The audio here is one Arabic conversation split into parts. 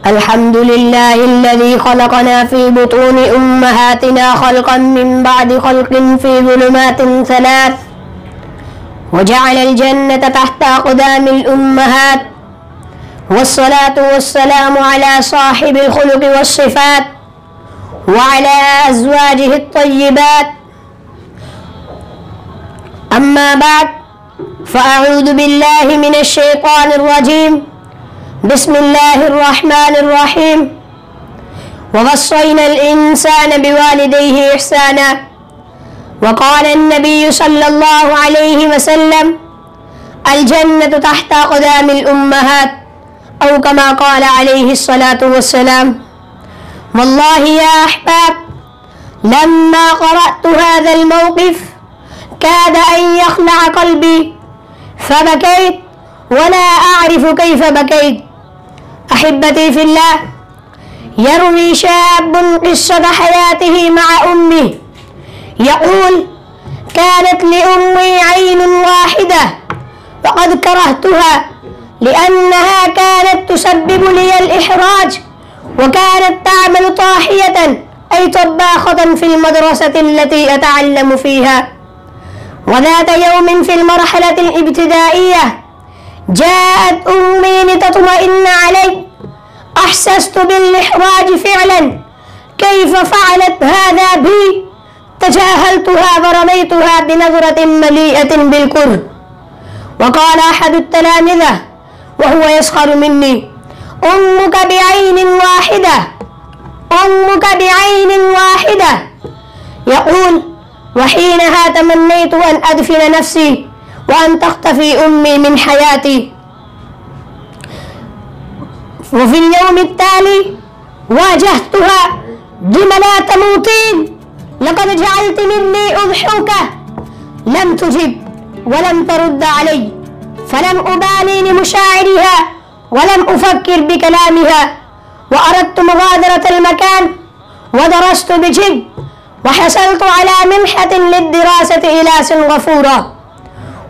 الحمد لله الذي خلقنا في بطون أمهاتنا خلقا من بعد خلق في ظلمات ثلاث، وجعل الجنة تحت أقدام الأمهات، والصلاة والسلام على صاحب الخلق والصفات وعلى أزواجه الطيبات. أما بعد، فأعوذ بالله من الشيطان الرجيم. بسم الله الرحمن الرحيم. ووصينا الإنسان بوالديه إحسانا. وقال النبي صلى الله عليه وسلم: الجنة تحت أقدام الأمهات، أو كما قال عليه الصلاة والسلام. والله يا أحباب، لما قرأت هذا الموقف كاد أن يخلع قلبي، فبكيت ولا أعرف كيف بكيت. أحبتي في الله، يروي شاب قصة حياته مع أمه، يقول: كانت لأمي عين واحدة وقد كرهتها لأنها كانت تسبب لي الإحراج، وكانت تعمل طاحية أي طباخة في المدرسة التي أتعلم فيها. وذات يوم في المرحلة الابتدائية جاءت أمي لتطمئن علي. أحسست بالإحراج فعلا. كيف فعلت هذا بي؟ تجاهلتها ورميتها بنظرة مليئة بالكره. وقال أحد التلامذة وهو يسخر مني: أمك بعين واحدة، أمك بعين واحدة. يقول: وحينها تمنيت أن أدفن نفسي وأن تختفي أمي من حياتي. وفي اليوم التالي واجهتها: لم لا تموتين؟ لقد جعلت مني أضحوكة. لم تجب ولم ترد علي، فلم أبالي لمشاعرها ولم أفكر بكلامها، وأردت مغادرة المكان ودرست بجد، وحصلت على منحة للدراسة إلى سنغافورة.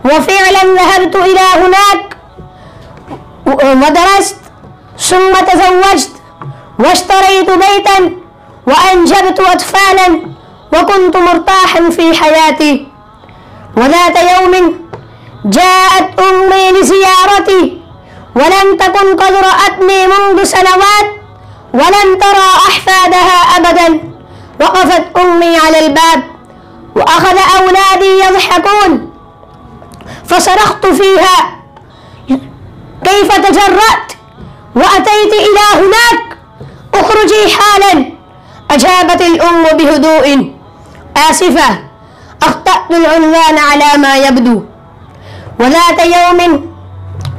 وفعلا ذهبت إلى هناك ودرست، ثم تزوجت واشتريت بيتا وأنجبت أطفالا، وكنت مرتاحا في حياتي. وذات يوم جاءت أمي لزيارتي، ولم تكن قد رأتني منذ سنوات، ولم ترى أحفادها أبدا. وقفت أمي على الباب، وأخذ أولادي يضحكون، فصرخت فيها: كيف تجرأت وأتيت إلى هناك؟ اخرجي حالا. أجابت الأم بهدوء: آسفة، أخطأت العنوان على ما يبدو. وذات يوم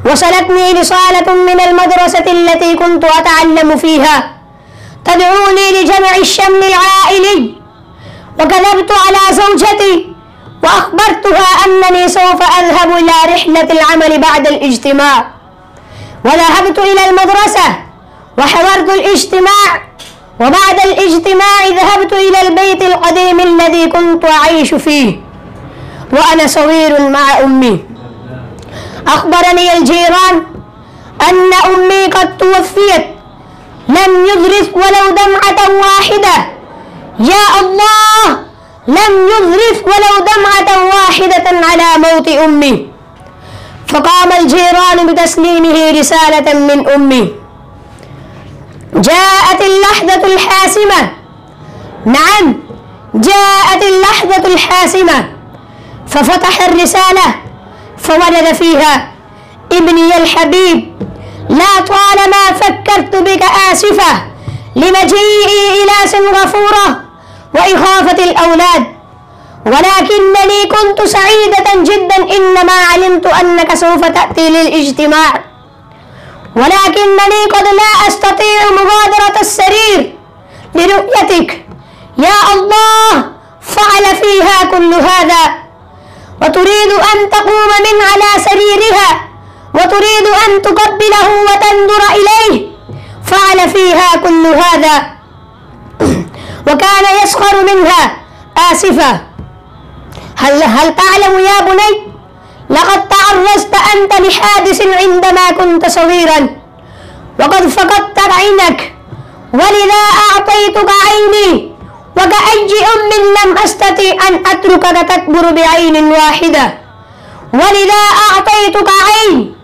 وصلتني رسالة من المدرسة التي كنت أتعلم فيها تدعوني لجمع الشمل العائلي، وكذبت على زوجتي وأخبرتها أنني سوف أذهب إلى رحلة العمل بعد الاجتماع. وذهبت إلى المدرسة وحضرت الاجتماع، وبعد الاجتماع ذهبت إلى البيت القديم الذي كنت أعيش فيه وأنا صغير مع أمي. أخبرني الجيران أن أمي قد توفيت، لم يذرف ولو دمعة واحدة. يا الله، لم يذرف ولو دمعة واحدة على موت أمي. فقام الجيران بتسليمه رسالة من أمي. جاءت اللحظة الحاسمة. نعم، جاءت اللحظة الحاسمة. ففتح الرسالة فوجد فيها: ابني الحبيب، لا طالما فكرت بك آسفة لمجيئي إلى سنغافورة وإخافة الأولاد، ولكنني كنت سعيدة جدا إنما علمت أنك سوف تأتي للاجتماع، ولكنني قد لا أستطيع مغادرة السرير لرؤيتك. يا الله، فعل فيها كل هذا، وتريد أن تقوم من على سريرها، وتريد أن تقبله وتنظر إليه. فعل فيها كل هذا. وكان يسخر منها: آسفة، هل تعلم يا بني، لقد تعرضت أنت لحادث عندما كنت صغيرا، وقد فقدت عينك ولذا أعطيتك عيني، وكأي أم لم أستطع أن أتركك تكبر بعين واحدة، ولذا أعطيتك عين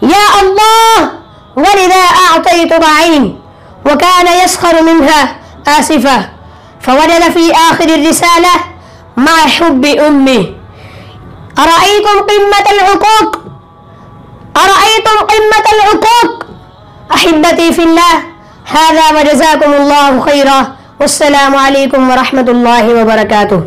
يا الله، ولذا أعطيتك عين. وكان يسخر منها آسفة، فوجد في آخر الرسالة مع حب أمه. أرأيتم قمة العقوق؟ أرأيتم قمة العقوق؟ أحبتي في الله، هذا وجزاكم الله خيرا، والسلام عليكم ورحمة الله وبركاته.